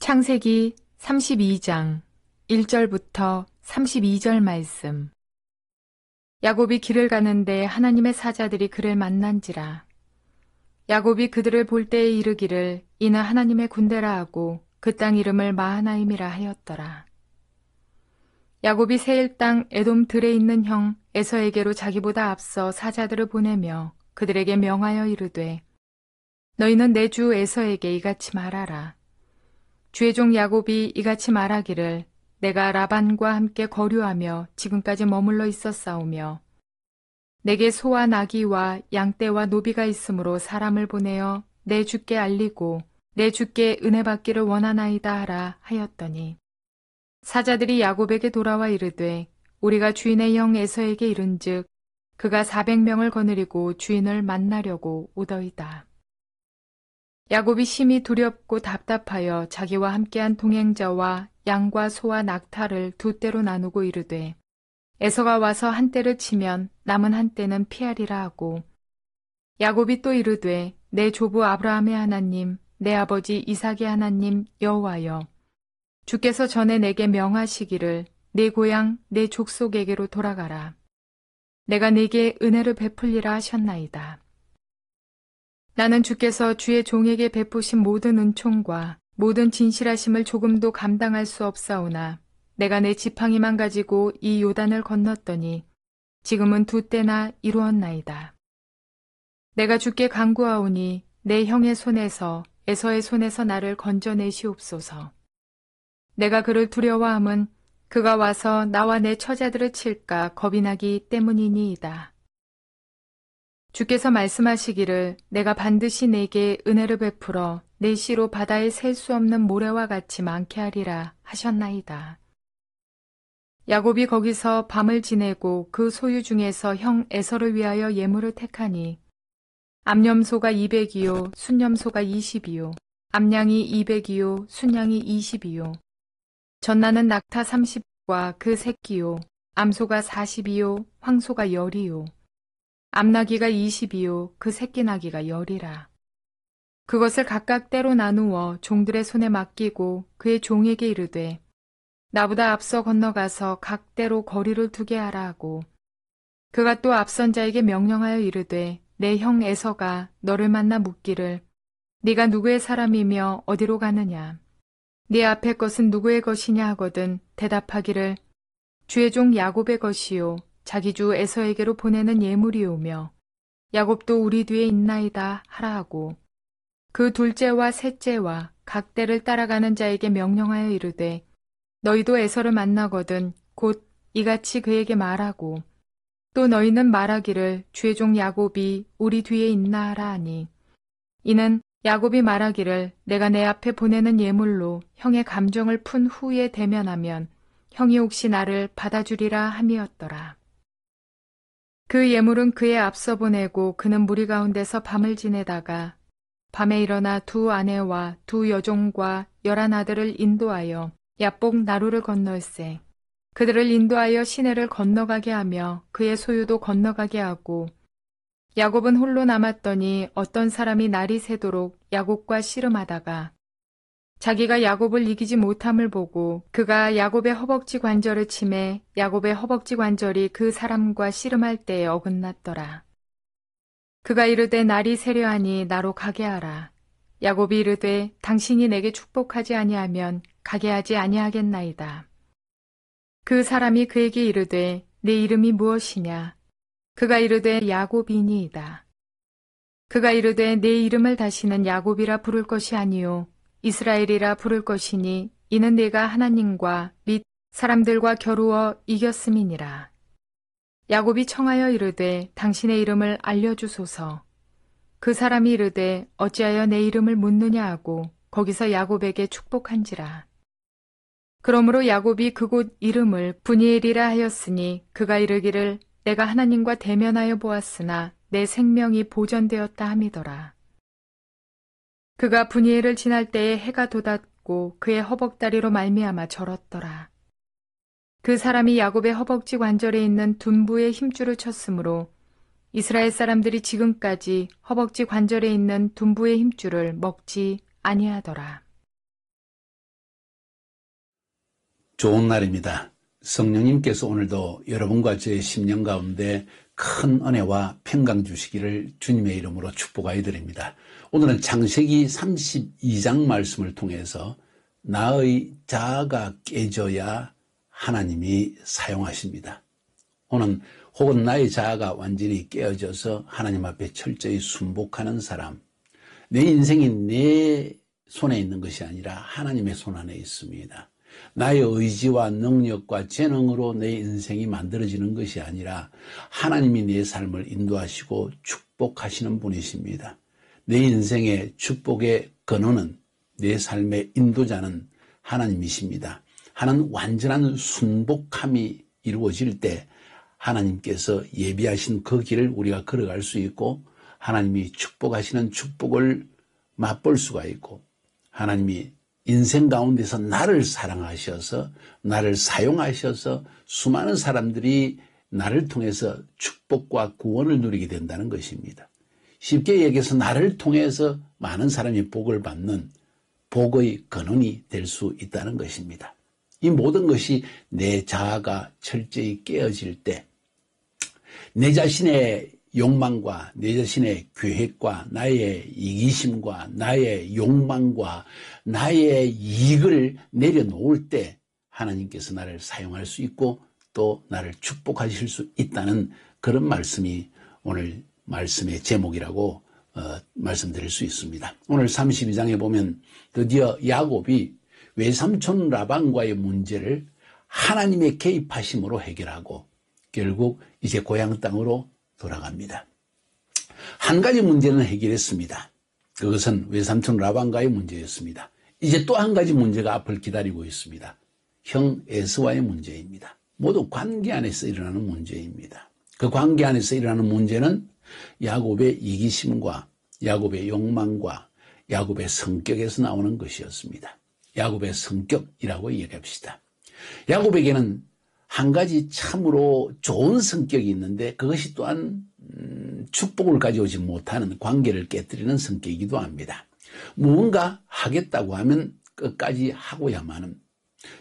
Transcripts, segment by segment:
창세기 32장 1절부터 32절 말씀. 야곱이 길을 가는데 하나님의 사자들이 그를 만난지라. 야곱이 그들을 볼 때에 이르기를 이는 하나님의 군대라 하고 그 땅 이름을 마하나임이라 하였더라. 야곱이 세일 땅 에돔 들에 있는 형 에서에게로 자기보다 앞서 사자들을 보내며 그들에게 명하여 이르되 너희는 내 주 에서에게 이같이 말하라. 주의 종 야곱이 이같이 말하기를 내가 라반과 함께 거류하며 지금까지 머물러 있었사오며 내게 소와 나귀와 양떼와 노비가 있으므로 사람을 보내어 내 주께 알리고 내 주께 은혜 받기를 원하나이다 하라 하였더니 사자들이 야곱에게 돌아와 이르되 우리가 주인의 형 에서에게 이른즉 그가 400명을 거느리고 주인을 만나려고 오더이다. 야곱이 심히 두렵고 답답하여 자기와 함께한 동행자와 양과 소와 낙타를 두 떼로 나누고 이르되 에서가 와서 한 떼를 치면 남은 한 떼는 피하리라 하고 야곱이 또 이르되 내 조부 아브라함의 하나님 내 아버지 이삭의 하나님 여호와여 주께서 전에 내게 명하시기를 내 고향 내 족속에게로 돌아가라. 내가 네게 은혜를 베풀리라 하셨나이다. 나는 주께서 주의 종에게 베푸신 모든 은총과 모든 진실하심을 조금도 감당할 수 없사오나 내가 내 지팡이만 가지고 이 요단을 건넜더니 지금은 두 때나 이루었나이다. 내가 주께 간구하오니 내 형의 손에서 에서의 손에서 나를 건져내시옵소서. 내가 그를 두려워함은 그가 와서 나와 내 처자들을 칠까 겁이 나기 때문이니이다. 주께서 말씀하시기를 내가 반드시 내게 은혜를 베풀어 내 씨로 바다에 셀 수 없는 모래와 같이 많게 하리라 하셨나이다. 야곱이 거기서 밤을 지내고 그 소유 중에서 형 에서를 위하여 예물을 택하니 암염소가 200이요 순염소가 20이요 암양이 200이요 순양이 20이요 전나는 낙타 30과 그 새끼요 암소가 40이요 황소가 10이요 암나귀가 20이요 그 새끼 나귀가 10이라. 그것을 각각 때로 나누어 종들의 손에 맡기고 그의 종에게 이르되 나보다 앞서 건너가서 각 때로 거리를 두게 하라 하고 그가 또 앞선 자에게 명령하여 이르되 내 형 에서가 너를 만나 묻기를 네가 누구의 사람이며 어디로 가느냐 네 앞의 것은 누구의 것이냐 하거든 대답하기를 주의 종 야곱의 것이요 자기 주 에서에게로 보내는 예물이오며 야곱도 우리 뒤에 있나이다 하라 하고 그 둘째와 셋째와 각 때를 따라가는 자에게 명령하여 이르되 너희도 에서를 만나거든 곧 이같이 그에게 말하고 또 너희는 말하기를 주의 종 야곱이 우리 뒤에 있나 하라 하니 이는 야곱이 말하기를 내가 내 앞에 보내는 예물로 형의 감정을 푼 후에 대면하면 형이 혹시 나를 받아주리라 함이었더라. 그 예물은 그의 앞서 보내고 그는 무리 가운데서 밤을 지내다가 밤에 일어나 두 아내와 두 여종과 11 아들을 인도하여 야복 나루를 건널세 그들을 인도하여 시내를 건너가게 하며 그의 소유도 건너가게 하고 야곱은 홀로 남았더니 어떤 사람이 날이 새도록 야곱과 씨름하다가 자기가 야곱을 이기지 못함을 보고 그가 야곱의 허벅지 관절을 치매 야곱의 허벅지 관절이 그 사람과 씨름할 때에 어긋났더라. 그가 이르되 날이 새려하니 나로 가게 하라. 야곱이 이르되 당신이 내게 축복하지 아니하면 가게 하지 아니하겠나이다. 그 사람이 그에게 이르되 네 이름이 무엇이냐? 그가 이르되 야곱이니이다. 그가 이르되 내 이름을 다시는 야곱이라 부를 것이 아니요 이스라엘이라 부를 것이니 이는 내가 하나님과 및 사람들과 겨루어 이겼음이니라. 야곱이 청하여 이르되 당신의 이름을 알려주소서. 그 사람이 이르되 어찌하여 내 이름을 묻느냐 하고 거기서 야곱에게 축복한지라. 그러므로 야곱이 그곳 이름을 브니엘이라 하였으니 그가 이르기를 내가 하나님과 대면하여 보았으나 내 생명이 보전되었다 함이더라. 그가 브니엘을 지날 때에 해가 돋았고 그의 허벅다리로 말미암아 절었더라. 그 사람이 야곱의 허벅지 관절에 있는 둔부의 힘줄을 쳤으므로 이스라엘 사람들이 지금까지 허벅지 관절에 있는 둔부의 힘줄을 먹지 아니하더라. 좋은 날입니다. 성령님께서 오늘도 여러분과 저의 심령 가운데 큰 은혜와 평강 주시기를 주님의 이름으로 축복하여 드립니다. 오늘은 창세기 32장 말씀을 통해서 나의 자아가 깨져야 하나님이 사용하십니다. 오늘 혹은 나의 자아가 완전히 깨어져서 하나님 앞에 철저히 순복하는 사람, 내 인생이 내 손에 있는 것이 아니라 하나님의 손 안에 있습니다. 나의 의지와 능력과 재능으로 내 인생이 만들어지는 것이 아니라 하나님이 내 삶을 인도하시고 축복하시는 분이십니다. 내 인생의 축복의 근원은, 내 삶의 인도자는 하나님이십니다. 하는 완전한 순복함이 이루어질 때 하나님께서 예비하신 그 길을 우리가 걸어갈 수 있고, 하나님이 축복하시는 축복을 맛볼 수가 있고, 하나님이 인생 가운데서 나를 사랑하셔서 나를 사용하셔서 수많은 사람들이 나를 통해서 축복과 구원을 누리게 된다는 것입니다. 쉽게 얘기해서 나를 통해서 많은 사람이 복을 받는 복의 근원이 될 수 있다는 것입니다. 이 모든 것이 내 자아가 철저히 깨어질 때, 내 자신의 욕망과 내 자신의 계획과 나의 이기심과 나의 욕망과 나의 이익을 내려놓을 때 하나님께서 나를 사용할 수 있고 또 나를 축복하실 수 있다는 그런 말씀이 오늘 말씀의 제목이라고 말씀드릴 수 있습니다. 오늘 32장에 보면 드디어 야곱이 외삼촌 라반과의 문제를 하나님의 개입하심으로 해결하고 결국 이제 고향 땅으로 돌아갑니다. 한 가지 문제는 해결했습니다. 그것은 외삼촌 라반과의 문제였습니다. 이제 또 한 가지 문제가 앞을 기다리고 있습니다. 형 에서와의 문제입니다. 모두 관계 안에서 일어나는 문제입니다. 그 관계 안에서 일어나는 문제는 야곱의 이기심과 야곱의 욕망과 야곱의 성격에서 나오는 것이었습니다. 야곱의 성격이라고 얘기합시다. 야곱에게는 한 가지 참으로 좋은 성격이 있는데 그것이 또한 축복을 가져오지 못하는, 관계를 깨뜨리는 성격이기도 합니다. 무언가 하겠다고 하면 끝까지 하고야만은,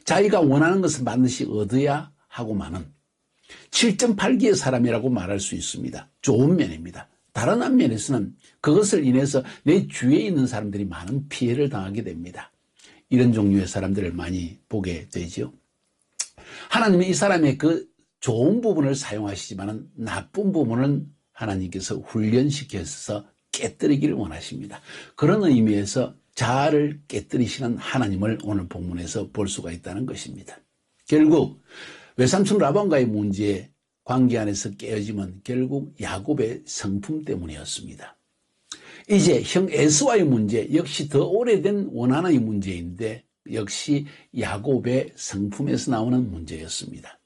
자기가 원하는 것을 반드시 얻어야 하고만은 7.8기의 사람이라고 말할 수 있습니다. 좋은 면입니다. 다른 한면에서는 그것을 인해서 내 주위에 있는 사람들이 많은 피해를 당하게 됩니다. 이런 종류의 사람들을 많이 보게 되죠. 하나님은 이 사람의 그 좋은 부분을 사용하시지만 나쁜 부분은 하나님께서 훈련시켜서 깨뜨리기를 원하십니다. 그런 의미에서 자아를 깨뜨리시는 하나님을 오늘 본문에서 볼 수가 있다는 것입니다. 결국 외삼촌 라반과의 문제에 관계 안에서 깨어짐은 결국 야곱의 성품 때문이었습니다. 이제 형 에서와의 문제, 역시 더 오래된 원한의 문제인데 역시 야곱의 성품에서 나오는 문제였습니다.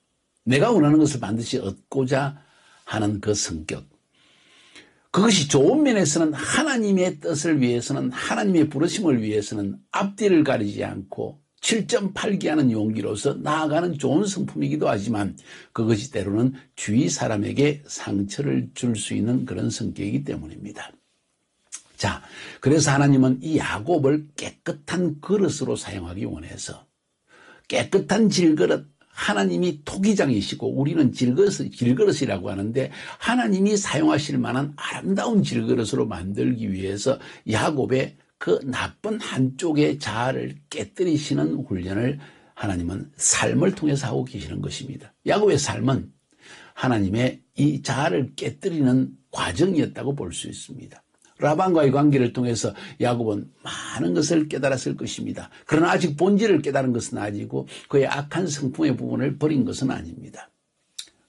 내가 원하는 것을 반드시 얻고자 하는 그 성격, 그것이 좋은 면에서는 하나님의 뜻을 위해서는, 하나님의 부르심을 위해서는 앞뒤를 가리지 않고 7.8기 하는 용기로서 나아가는 좋은 성품이기도 하지만 그것이 때로는 주위 사람에게 상처를 줄 수 있는 그런 성격이기 때문입니다. 자, 그래서 하나님은 이 야곱을 깨끗한 그릇으로 사용하기 원해서, 깨끗한 질그릇, 하나님이 토기장이시고 우리는 질그릇이라고 하는데 하나님이 사용하실 만한 아름다운 질그릇으로 만들기 위해서 야곱의 그 나쁜 한쪽의 자아를 깨뜨리시는 훈련을 하나님은 삶을 통해서 하고 계시는 것입니다. 야곱의 삶은 하나님의 이 자아를 깨뜨리는 과정이었다고 볼 수 있습니다. 라반과의 관계를 통해서 야곱은 많은 것을 깨달았을 것입니다. 그러나 아직 본질을 깨달은 것은 아니고 그의 악한 성품의 부분을 버린 것은 아닙니다.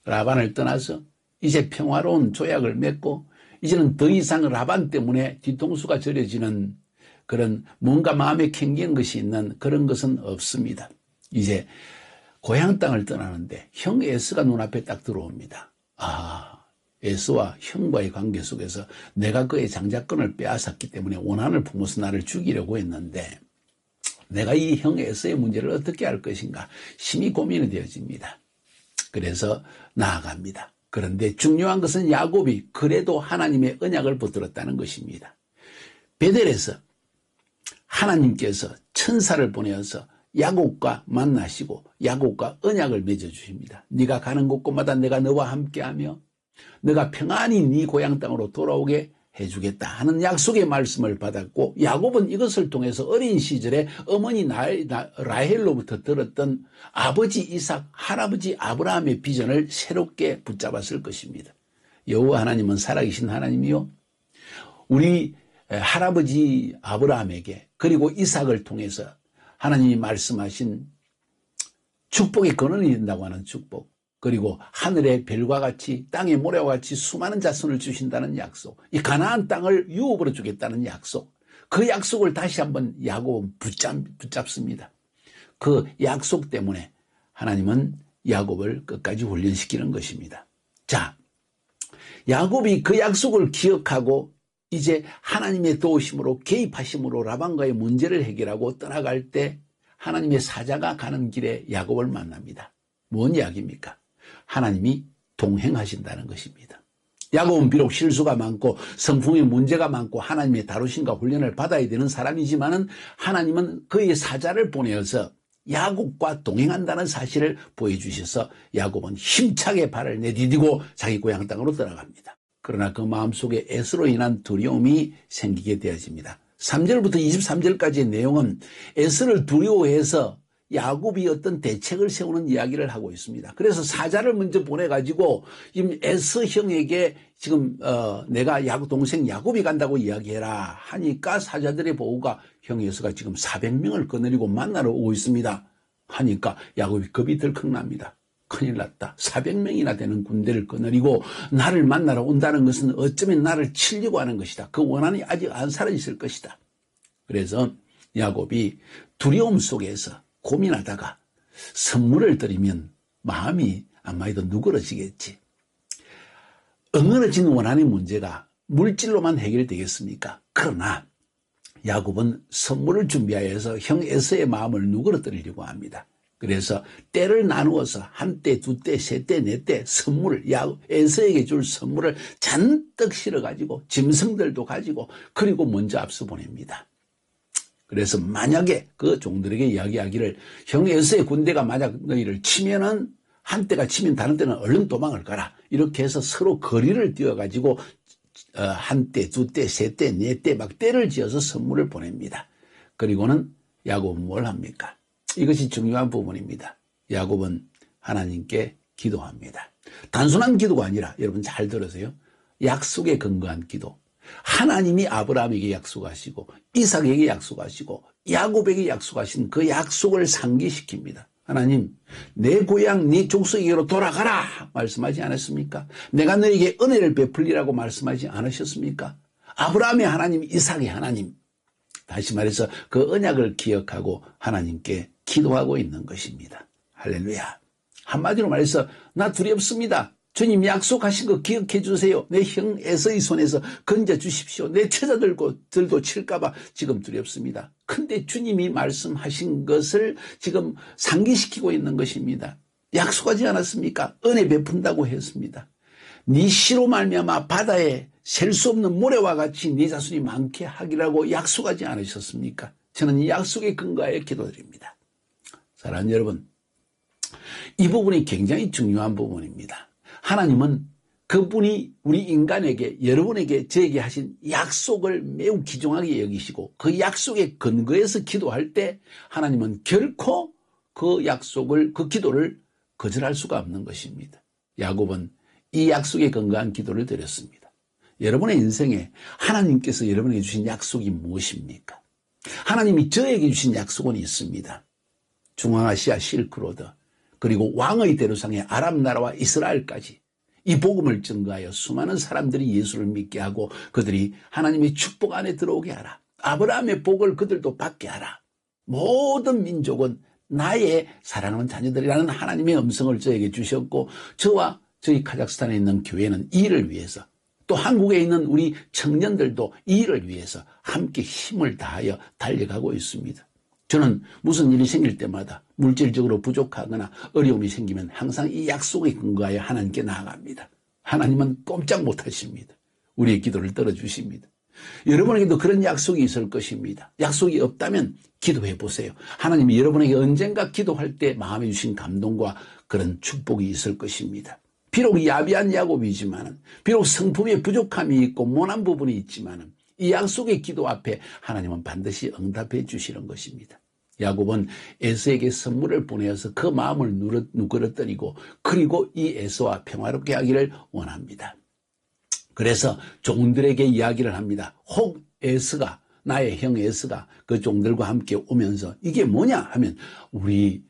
라반을 떠나서 이제 평화로운 조약을 맺고 이제는 더 이상 라반 때문에 뒤통수가 저려지는 그런 뭔가 마음에 캥기는 것이 있는 그런 것은 없습니다. 이제 고향 땅을 떠나는데 형 에서가 눈앞에 딱 들어옵니다. 에서와 형과의 관계 속에서 내가 그의 장자권을 빼앗았기 때문에 원한을 품어서 나를 죽이려고 했는데 내가 이 형 에서의 문제를 어떻게 할 것인가 심히 고민이 되어집니다. 그래서 나아갑니다. 그런데 중요한 것은 야곱이 그래도 하나님의 언약을 붙들었다는 것입니다. 베델에서 하나님께서 천사를 보내어서 야곱과 만나시고 야곱과 언약을 맺어주십니다. 네가 가는 곳곳마다 내가 너와 함께하며 너가 평안히 네 고향 땅으로 돌아오게 해주겠다 하는 약속의 말씀을 받았고, 야곱은 이것을 통해서 어린 시절에 어머니 라헬로부터 들었던 아버지 이삭, 할아버지 아브라함의 비전을 새롭게 붙잡았을 것입니다. 여호와 하나님은 살아계신 하나님이요, 우리 할아버지 아브라함에게 그리고 이삭을 통해서 하나님이 말씀하신 축복의 근원이 된다고 하는 축복, 그리고 하늘의 별과 같이 땅의 모래와 같이 수많은 자손을 주신다는 약속, 이 가나안 땅을 유업으로 주겠다는 약속, 그 약속을 다시 한번 야곱은 붙잡습니다. 그 약속 때문에 하나님은 야곱을 끝까지 훈련시키는 것입니다. 자, 야곱이 그 약속을 기억하고 이제 하나님의 도우심으로 개입하심으로 라반과의 문제를 해결하고 떠나갈 때 하나님의 사자가 가는 길에 야곱을 만납니다. 뭔 이야기입니까? 하나님이 동행하신다는 것입니다. 야곱은 비록 실수가 많고 성품의 문제가 많고 하나님의 다루심과 훈련을 받아야 되는 사람이지만은 하나님은 그의 사자를 보내어서 야곱과 동행한다는 사실을 보여주셔서 야곱은 힘차게 발을 내디디고 자기 고향 땅으로 들어갑니다. 그러나 그 마음속에 에스로 인한 두려움이 생기게 되어집니다. 3절부터 23절까지의 내용은 에스를 두려워해서 야곱이 어떤 대책을 세우는 이야기를 하고 있습니다. 그래서 사자를 먼저 보내가지고 지금 에스 형에게 지금 내가 동생 야곱이 간다고 이야기해라 하니까 사자들의 보고가 형 에스가 지금 400명을 거느리고 만나러 오고 있습니다 하니까 야곱이 겁이 덜컥 납니다. 큰일 났다. 400명이나 되는 군대를 거느리고 나를 만나러 온다는 것은 어쩌면 나를 치려고 하는 것이다. 그 원한이 아직 안 사라졌을 것이다. 그래서 야곱이 두려움 속에서 고민하다가 선물을 드리면 마음이 아마도 누그러지겠지. 엉그러진 원한의 문제가 물질로만 해결되겠습니까? 그러나 야곱은 선물을 준비하여서 형 에서의 마음을 누그러뜨리려고 합니다. 그래서 때를 나누어서 한 때, 두 때, 세 때, 네 때 선물을 에서에게 줄 선물을 잔뜩 실어가지고 짐승들도 가지고 그리고 먼저 앞서 보냅니다. 그래서 만약에 그 종들에게 이야기하기를 형 에서의 군대가 만약 너희를 치면은 한 때가 치면 다른 때는 얼른 도망을 가라. 이렇게 해서 서로 거리를 띄워가지고 한 때, 두 때, 세 때, 네 때 막 때를 지어서 선물을 보냅니다. 그리고는 야곱은 뭘 합니까? 이것이 중요한 부분입니다. 야곱은 하나님께 기도합니다. 단순한 기도가 아니라 여러분 잘 들으세요. 약속에 근거한 기도. 하나님이 아브라함에게 약속하시고 이삭에게 약속하시고 야곱에게 약속하신 그 약속을 상기시킵니다. 하나님, 내 고향 네 족속에게로 돌아가라 말씀하지 않았습니까? 내가 너에게 은혜를 베풀리라고 말씀하지 않으셨습니까? 아브라함의 하나님, 이삭의 하나님. 다시 말해서 그 언약을 기억하고 하나님께 기도하고 있는 것입니다. 할렐루야. 한마디로 말해서 나 두렵습니다. 주님 약속하신 거 기억해 주세요. 내 형 에서의 손에서 건져 주십시오. 내 처자들도 칠까봐 지금 두렵습니다. 근데 주님이 말씀하신 것을 지금 상기시키고 있는 것입니다. 약속하지 않았습니까? 은혜 베푼다고 했습니다. 네 시로 말미암아 바다에 셀 수 없는 모래와 같이 네 자손이 많게 하기라고 약속하지 않으셨습니까? 저는 이 약속에 근거하여 기도드립니다. 사랑하는 여러분, 이 부분이 굉장히 중요한 부분입니다. 하나님은 그분이 우리 인간에게, 여러분에게, 저에게 하신 약속을 매우 귀중하게 여기시고 그 약속에 근거해서 기도할 때 하나님은 결코 그 약속을, 그 기도를 거절할 수가 없는 것입니다. 야곱은 이 약속에 근거한 기도를 드렸습니다. 여러분의 인생에 하나님께서 여러분에게 주신 약속이 무엇입니까? 하나님이 저에게 주신 약속은 있습니다. 중앙아시아 실크로드, 그리고 왕의 대로상의 아람 나라와 이스라엘까지 이 복음을 증거하여 수많은 사람들이 예수를 믿게 하고 그들이 하나님의 축복 안에 들어오게 하라. 아브라함의 복을 그들도 받게 하라. 모든 민족은 나의 사랑하는 자녀들이라는 하나님의 음성을 저에게 주셨고 저와 저희 카자흐스탄에 있는 교회는 이 일을 위해서, 또 한국에 있는 우리 청년들도 이 일을 위해서 함께 힘을 다하여 달려가고 있습니다. 저는 무슨 일이 생길 때마다 물질적으로 부족하거나 어려움이 생기면 항상 이 약속에 근거하여 하나님께 나아갑니다. 하나님은 꼼짝 못하십니다. 우리의 기도를 들어주십니다. 여러분에게도 그런 약속이 있을 것입니다. 약속이 없다면 기도해 보세요. 하나님이 여러분에게 언젠가 기도할 때 마음에 주신 감동과 그런 축복이 있을 것입니다. 비록 야비한 야곱이지만, 비록 성품에 부족함이 있고 모난 부분이 있지만, 이 약속의 기도 앞에 하나님은 반드시 응답해 주시는 것입니다. 야곱은 에서에게 선물을 보내어서 그 마음을 누그러뜨리고, 그리고 이 에서와 평화롭게 하기를 원합니다. 그래서 종들에게 이야기를 합니다. 혹 에서가, 나의 형 에서가 그 종들과 함께 오면서 이게 뭐냐 하면 우리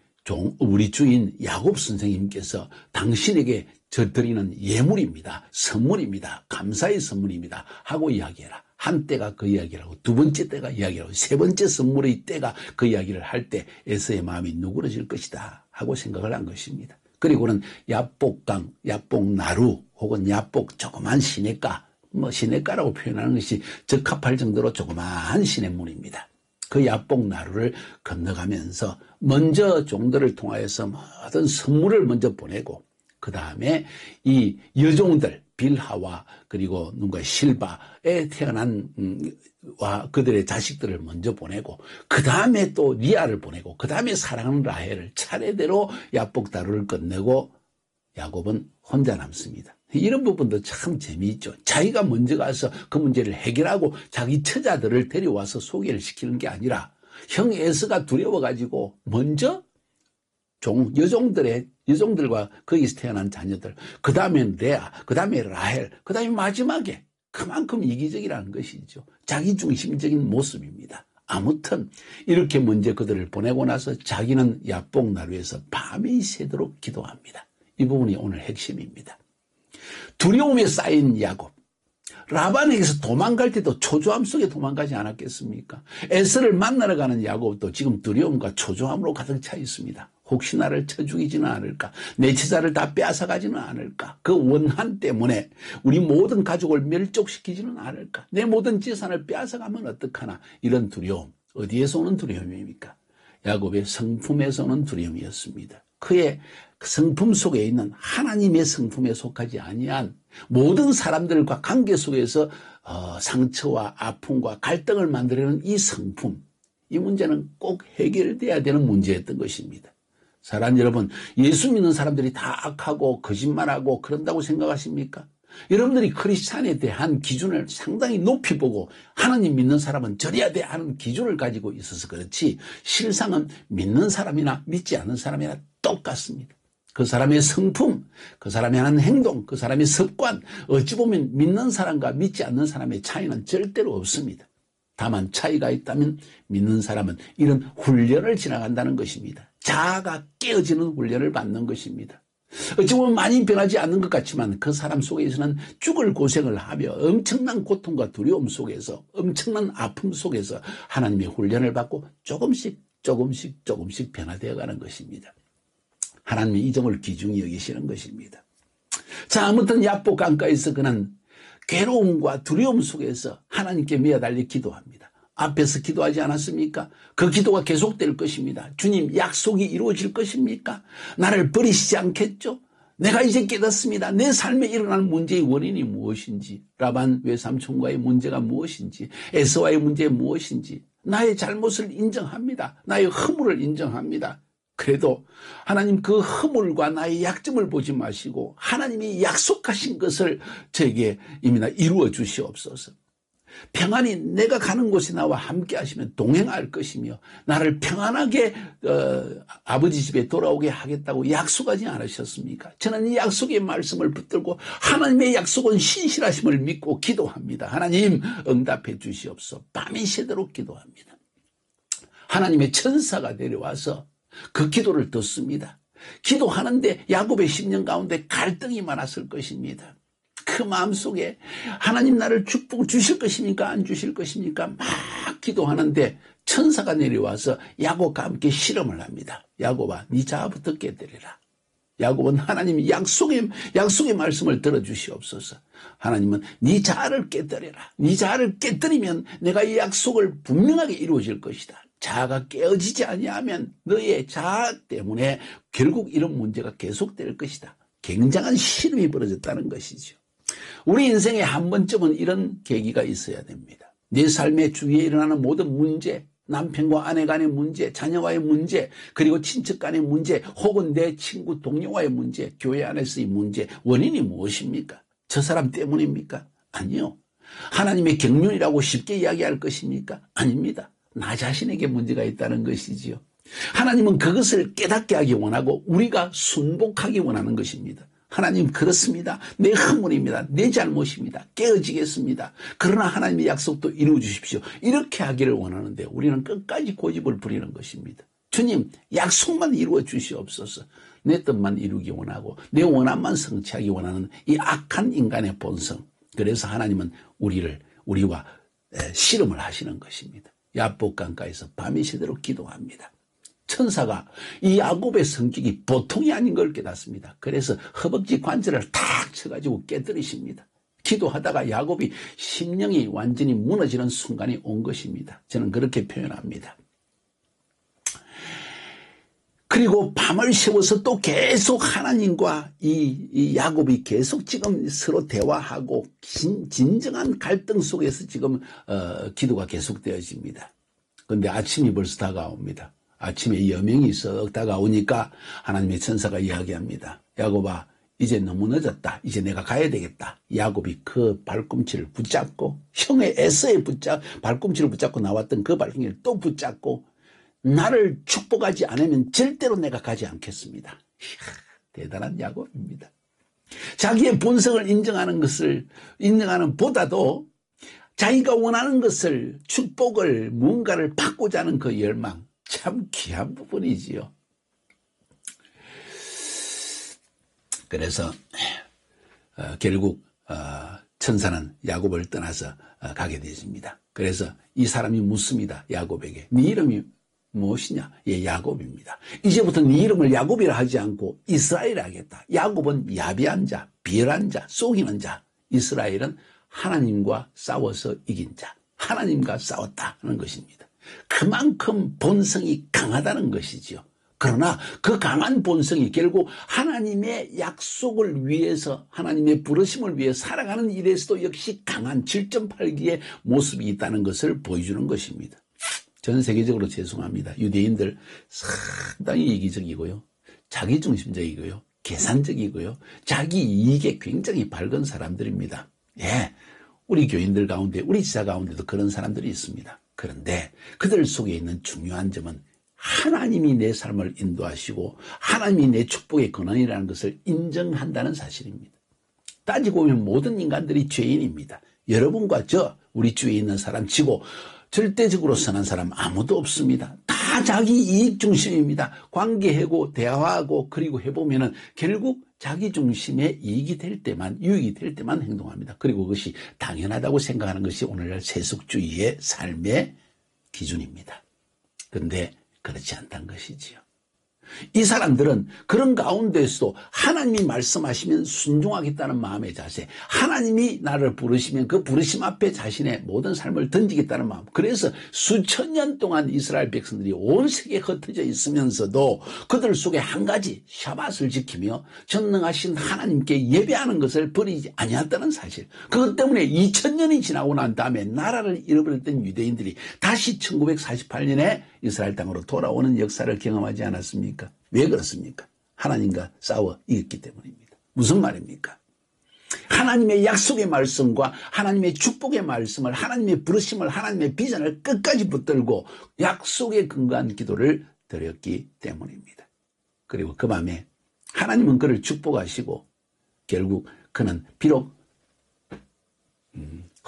주인 야곱 선생님께서 당신에게 드리는 예물입니다. 선물입니다. 감사의 선물입니다. 하고 이야기해라. 한 때가 그 이야기를 하고 두 번째 때가 이야기를 하고 세 번째 선물의 때가 그 이야기를 할 때 에서의 마음이 누그러질 것이다 하고 생각을 한 것입니다. 그리고는 야복강, 야복나루 혹은 야복 조그만 시냇가, 시냇가라고 표현하는 것이 적합할 정도로 조그만 시냇물입니다. 그 야복나루를 건너가면서 먼저 종들을 통하여서 모든 선물을 먼저 보내고, 그 다음에 이 여종들 빌하와 그리고 누군가 실바에 태어난 와 그들의 자식들을 먼저 보내고, 그 다음에 또 리아를 보내고, 그 다음에 사랑하는 라헬을 차례대로 야복다루를 끝내고 야곱은 혼자 남습니다. 이런 부분도 참 재미있죠. 자기가 먼저 가서 그 문제를 해결하고 자기 처자들을 데려와서 소개를 시키는 게 아니라 형 에서가 두려워가지고 먼저 여종들과 거기서 태어난 자녀들, 그 다음에 레아, 그 다음에 라헬, 그 다음에 마지막에 그만큼 이기적이라는 것이죠. 자기중심적인 모습입니다. 아무튼 이렇게 먼저 그들을 보내고 나서 자기는 야복나루에서 밤이 새도록 기도합니다. 이 부분이 오늘 핵심입니다. 두려움에 쌓인 야곱, 라반에게서 도망갈 때도 초조함 속에 도망가지 않았겠습니까? 에서를 만나러 가는 야곱도 지금 두려움과 초조함으로 가득 차 있습니다. 혹시 나를 쳐 죽이지는 않을까? 내 제자를 다 빼앗아가지는 않을까? 그 원한 때문에 우리 모든 가족을 멸족시키지는 않을까? 내 모든 재산을 빼앗아가면 어떡하나? 이런 두려움, 어디에서 오는 두려움입니까? 야곱의 성품에서 오는 두려움이었습니다. 그의 성품 속에 있는 하나님의 성품에 속하지 아니한 모든 사람들과 관계 속에서 상처와 아픔과 갈등을 만들어내는 이 성품, 이 문제는 꼭 해결돼야 되는 문제였던 것입니다. 사랑 여러분, 예수 믿는 사람들이 다 악하고 거짓말하고 그런다고 생각하십니까? 여러분들이 크리스찬에 대한 기준을 상당히 높이 보고 하나님 믿는 사람은 저래야 돼 하는 기준을 가지고 있어서 그렇지, 실상은 믿는 사람이나 믿지 않는 사람이나 똑같습니다. 그 사람의 성품, 그 사람이 하는 행동, 그 사람의 습관, 어찌 보면 믿는 사람과 믿지 않는 사람의 차이는 절대로 없습니다. 다만 차이가 있다면 믿는 사람은 이런 훈련을 지나간다는 것입니다. 자아가 깨어지는 훈련을 받는 것입니다. 어찌 보면 많이 변하지 않는 것 같지만 그 사람 속에서는 죽을 고생을 하며 엄청난 고통과 두려움 속에서, 엄청난 아픔 속에서 하나님의 훈련을 받고 조금씩 변화되어 가는 것입니다. 하나님이 이 점을 귀중히 여기시는 것입니다. 자, 아무튼 야복 강가에서 그는 괴로움과 두려움 속에서 하나님께 매달려 기도합니다. 앞에서 기도하지 않았습니까? 그 기도가 계속될 것입니다. 주님, 약속이 이루어질 것입니까? 나를 버리시지 않겠죠? 내가 이제 깨닫습니다. 내 삶에 일어나는 문제의 원인이 무엇인지, 라반 외삼촌과의 문제가 무엇인지, 에서와의 문제가 무엇인지, 나의 잘못을 인정합니다. 나의 허물을 인정합니다. 그래도 하나님 그 허물과 나의 약점을 보지 마시고 하나님이 약속하신 것을 저에게 임이나 이루어 주시옵소서. 평안히 내가 가는 곳에 나와 함께 하시면 동행할 것이며 나를 평안하게 아버지 집에 돌아오게 하겠다고 약속하지 않으셨습니까? 저는 이 약속의 말씀을 붙들고 하나님의 약속은 신실하심을 믿고 기도합니다. 하나님 응답해 주시옵소서. 밤이 새도록 기도합니다. 하나님의 천사가 내려와서 그 기도를 듣습니다. 기도하는데 야곱의 심령 가운데 갈등이 많았을 것입니다. 그 마음속에 하나님 나를 축복을 주실 것입니까? 안 주실 것입니까? 막 기도하는데 천사가 내려와서 야곱과 함께 실험을 합니다. 야곱아, 네 자아부터 깨뜨리라. 야곱은 하나님이 약속의 말씀을 들어주시옵소서. 하나님은 네 자아를 깨뜨려라. 네 자아를 깨뜨리면 내가 이 약속을 분명하게 이루어질 것이다. 자아가 깨어지지 아니하면 너의 자아 때문에 결국 이런 문제가 계속될 것이다. 굉장한 실험이 벌어졌다는 것이죠. 우리 인생에 한 번쯤은 이런 계기가 있어야 됩니다. 내 삶의 주위에 일어나는 모든 문제, 남편과 아내 간의 문제, 자녀와의 문제, 그리고 친척 간의 문제, 혹은 내 친구 동료와의 문제, 교회 안에서의 문제, 원인이 무엇입니까? 저 사람 때문입니까? 아니요. 하나님의 경륜이라고 쉽게 이야기할 것입니까? 아닙니다. 나 자신에게 문제가 있다는 것이지요. 하나님은 그것을 깨닫게 하기 원하고 우리가 순복하기 원하는 것입니다. 하나님, 그렇습니다. 내 허물입니다. 내 잘못입니다. 깨어지겠습니다. 그러나 하나님의 약속도 이루어 주십시오. 이렇게 하기를 원하는데 우리는 끝까지 고집을 부리는 것입니다. 주님, 약속만 이루어 주시옵소서. 내 뜻만 이루기 원하고 내 원함만 성취하기 원하는 이 악한 인간의 본성. 그래서 하나님은 우리와 씨름을 하시는 것입니다. 야복강가에서 밤이 새도록 기도합니다. 천사가 이 야곱의 성격이 보통이 아닌 걸 깨닫습니다. 그래서 허벅지 관절을 탁 쳐가지고 깨뜨리십니다. 기도하다가 야곱이 심령이 완전히 무너지는 순간이 온 것입니다. 저는 그렇게 표현합니다. 그리고 밤을 새워서 또 계속 하나님과 이 야곱이 계속 지금 서로 대화하고 진정한 갈등 속에서 지금 기도가 계속되어집니다. 그런데 아침이 벌써 다가옵니다. 아침에 여명이 썩 다가오니까 하나님의 천사가 이야기합니다. 야곱아, 이제 너무 늦었다. 이제 내가 가야 되겠다. 야곱이 그 발꿈치를 붙잡고, 형의 에서의 발꿈치를 붙잡고 나왔던 그 발꿈치를 또 붙잡고, 나를 축복하지 않으면 절대로 내가 가지 않겠습니다. 이야, 대단한 야곱입니다. 자기의 본성을 인정하는 보다도 자기가 원하는 것을, 축복을, 무언가를 받고자 하는 그 열망, 참 귀한 부분이지요. 그래서 결국 천사는 야곱을 떠나서 가게 되십니다. 그래서 이 사람이 묻습니다. 야곱에게. 네 이름이 무엇이냐? 예, 야곱입니다. 이제부터 네 이름을 야곱이라 하지 않고 이스라엘이라 하겠다. 야곱은 야비한 자, 비열한 자, 속이는 자. 이스라엘은 하나님과 싸워서 이긴 자. 하나님과 싸웠다는 것입니다. 그만큼 본성이 강하다는 것이지요. 그러나 그 강한 본성이 결국 하나님의 약속을 위해서, 하나님의 부르심을 위해 살아가는 일에서도 역시 강한 7.8기의 모습이 있다는 것을 보여주는 것입니다. 전 세계적으로 죄송합니다. 유대인들 상당히 이기적이고요, 자기중심적이고요, 계산적이고요, 자기 이익에 굉장히 밝은 사람들입니다. 예, 우리 교인들 가운데, 우리 지사 가운데도 그런 사람들이 있습니다. 그런데 그들 속에 있는 중요한 점은 하나님이 내 삶을 인도하시고 하나님이 내 축복의 근원이라는 것을 인정한다는 사실입니다. 따지고 보면 모든 인간들이 죄인입니다. 여러분과 저, 우리 주위에 있는 사람 치고 절대적으로 선한 사람 아무도 없습니다. 다 자기 이익 중심입니다. 관계하고 대화하고 그리고 해보면은 결국 자기 중심의 이익이 될 때만, 유익이 될 때만 행동합니다. 그리고 그것이 당연하다고 생각하는 것이 오늘날 세속주의의 삶의 기준입니다. 그런데 그렇지 않다는 것이지요. 이 사람들은 그런 가운데서도 하나님이 말씀하시면 순종하겠다는 마음의 자세, 하나님이 나를 부르시면 그 부르심 앞에 자신의 모든 삶을 던지겠다는 마음. 그래서 수천 년 동안 이스라엘 백성들이 온 세계에 흩어져 있으면서도 그들 속에 한 가지 샤밧을 지키며 전능하신 하나님께 예배하는 것을 버리지 아니했다는 사실. 그것 때문에 2000년이 지나고 난 다음에 나라를 잃어버렸던 유대인들이 다시 1948년에 이스라엘 땅으로 돌아오는 역사를 경험하지 않았습니까? 왜 그렇습니까? 하나님과 싸워 이겼기 때문입니다. 무슨 말입니까? 하나님의 약속의 말씀과 하나님의 축복의 말씀을, 하나님의 부르심을, 하나님의 비전을 끝까지 붙들고 약속에 근거한 기도를 드렸기 때문입니다. 그리고 그 밤에 하나님은 그를 축복하시고 결국 그는 비록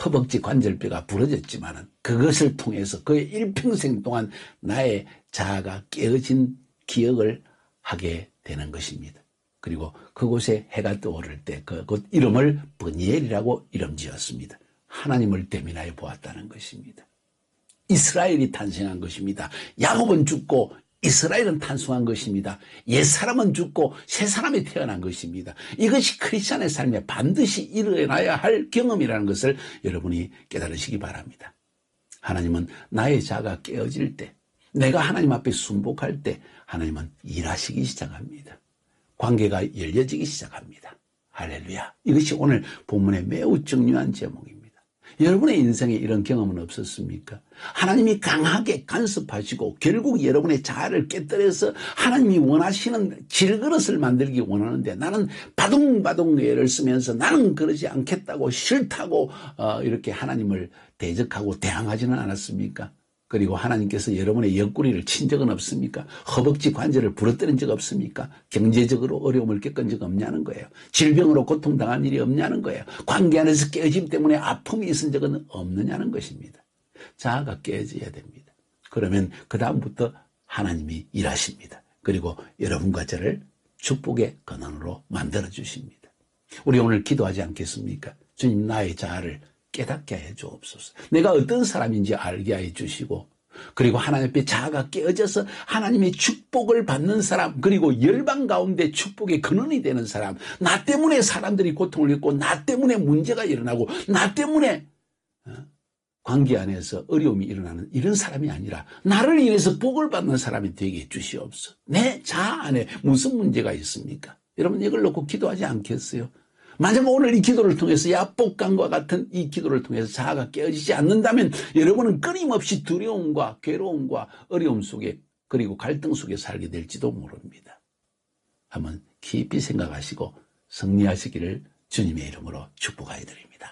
허벅지 관절뼈가 부러졌지만은 그것을 통해서 그의 일평생 동안 나의 자아가 깨어진 기억을 하게 되는 것입니다. 그리고 그곳에 해가 떠오를 때 그곳 이름을 브니엘이라고 이름 지었습니다. 하나님을 대면하여 보았다는 것입니다. 이스라엘이 탄생한 것입니다. 야곱은 죽고 이스라엘은 탄생한 것입니다. 옛사람은 죽고 새사람이 태어난 것입니다. 이것이 크리스찬의 삶에 반드시 일어나야 할 경험이라는 것을 여러분이 깨달으시기 바랍니다. 하나님은 나의 자가 깨어질 때, 내가 하나님 앞에 순복할 때 하나님은 일하시기 시작합니다. 관계가 열려지기 시작합니다. 할렐루야. 이것이 오늘 본문의 매우 중요한 제목입니다. 여러분의 인생에 이런 경험은 없었습니까? 하나님이 강하게 간섭하시고 결국 여러분의 자아를 깨뜨려서 하나님이 원하시는 질그릇을 만들기 원하는데 나는 바둥바둥 애를 쓰면서 나는 그러지 않겠다고 싫다고 이렇게 하나님을 대적하고 대항하지는 않았습니까? 그리고 하나님께서 여러분의 옆구리를 친 적은 없습니까? 허벅지 관절을 부러뜨린 적 없습니까? 경제적으로 어려움을 겪은 적 없냐는 거예요. 질병으로 고통당한 일이 없냐는 거예요. 관계 안에서 깨어짐 때문에 아픔이 있은 적은 없느냐는 것입니다. 자아가 깨어져야 됩니다. 그러면 그 다음부터 하나님이 일하십니다. 그리고 여러분과 저를 축복의 근원으로 만들어 주십니다. 우리 오늘 기도하지 않겠습니까? 주님, 나의 자아를 깨닫게 해 주옵소서. 내가 어떤 사람인지 알게 해 주시고, 그리고 하나님 앞에 자아가 깨어져서 하나님의 축복을 받는 사람, 그리고 열방 가운데 축복의 근원이 되는 사람, 나 때문에 사람들이 고통을 겪고 나 때문에 문제가 일어나고 나 때문에 관계 안에서 어려움이 일어나는 이런 사람이 아니라 나를 인해서 복을 받는 사람이 되게 해 주시옵소서. 내 자아 안에 무슨 문제가 있습니까? 여러분 이걸 놓고 기도하지 않겠어요? 만약 오늘 이 기도를 통해서 야복강과 같은 이 기도를 통해서 자아가 깨어지지 않는다면 여러분은 끊임없이 두려움과 괴로움과 어려움 속에 그리고 갈등 속에 살게 될지도 모릅니다. 한번 깊이 생각하시고 승리하시기를 주님의 이름으로 축복하여 드립니다.